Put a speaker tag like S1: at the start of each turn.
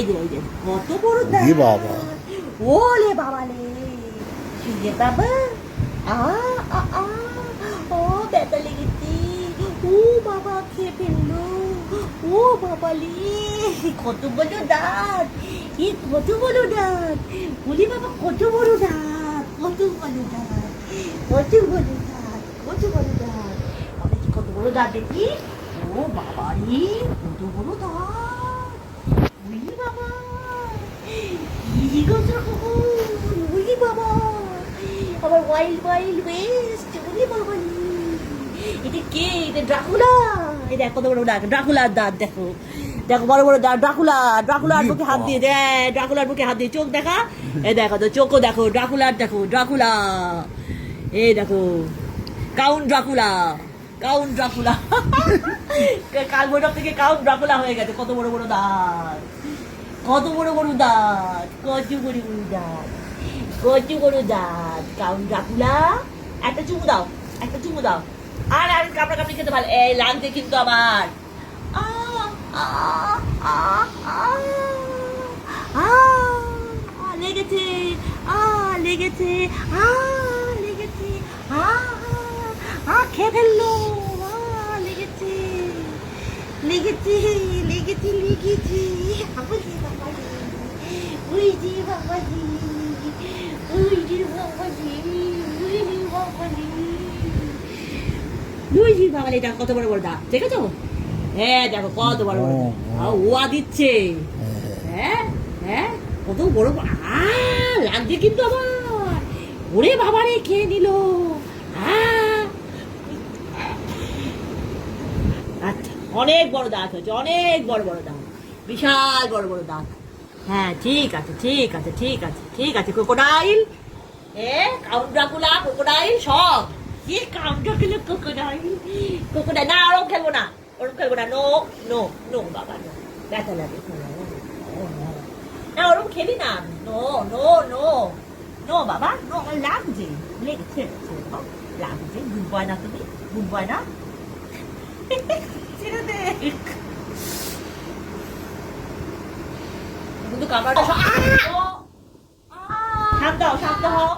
S1: কত বড় দাঁত বাবা, ওলে বাবা লে, শুয়ে বাবা, ও ব্যথা লেগেছে, ও বাবা খেয়ে ফেললো, ও বাবা লে, কত বড় দাঁত, কত বড় দাঁত, বলি বাবা কত বড় দাঁত, কত বড় দাঁত, কত বড় দাঁত, কত বড় দাঁত, আমি কি কত বড় দাঁত দেখি, ও বাবা রে, কত বড় দাঁত, ওই বাবা, কি গো ওই বাবা, আমার ওয়াইল্ড ওয়েস্ট, ওই বাবা এটা কে, এটা ড্রাকুলা, এই দেখো কত বড় দাঁত, ড্রাকুলার দাঁত দেখো, দেখো বড় বড় দাঁত, ড্রাকুলার বুকে হাত দিয়ে দে, ড্রাকুলার বুকে হাত দিয়ে চোখ দেখা, এই দেখো তো চোখও দেখো, ড্রাকুলার দেখো, ড্রাকুলা, এই দেখো কাউন্ট ড্রাকুলা, কাউন্ট ড্রাকুলা, কাল বৈঠক থেকে কাউন্ট ড্রাকুলা হয়ে গেছে, কত বড় বড় দাঁত, কত বড় বড় দাঁত, কত বড় বড় দাঁত, কত বড় দাঁত, কাউন্ট ড্রাকুলা, একটা চুমু দাও, একটা চুমু দাও, আর আর কাপড়া কাপড়ি খেতে ভালো, এই লাগছে কিন্তু আমার, লেগেছে, লেগেছে, লেগেছে, খেয়ে ফেললো, লেগেছে, লেগেছে, লেগেছে, লেগেছে, বাবাজি, বাবাজি, ওই যে বাবাজি, ওই যে বাবাজি, ওই যে বাবাজি, ওই যে বাবাজি, এটা কত বড় বড় দাঁত, দেখেছো? হ্যাঁ দেখো কত বড় বড় দাঁত, ওয়া দিচ্ছে, হ্যাঁ হ্যাঁ কত বড়, লাগছে কিন্তু আমার, ওরে বাবারে খেয়ে নিল, আচ্ছা অনেক বড় দাঁত হয়েছে, অনেক বড় বড় দাঁত, বিশাল বড় বড় দাঁত, হ্যাঁ ঠিক আছে ঠিক আছে ঠিক আছে ঠিক আছে, ক্রোকোডাইল, কাউন্ট ড্রাকুলা, ক্রোকোডাইল সব, কি কাউন্ট ড্রাকুলা, ক্রোকোডাইল, ক্রোকোডাইল, না ওরম খেলবো না, ওরম খেলবো না, নো নো নো বাবা নো, ব্যথা লাগে, না ওরম খেলি না, নো নো নো নো বাবা, নো আমার লাগছে, লেগেছে, লাগছে, গুড বয় না তুমি, গুড বয় না, ছেড়ে দে, কিন্তু কামড়াটা শান্ত হও, শান্ত হও,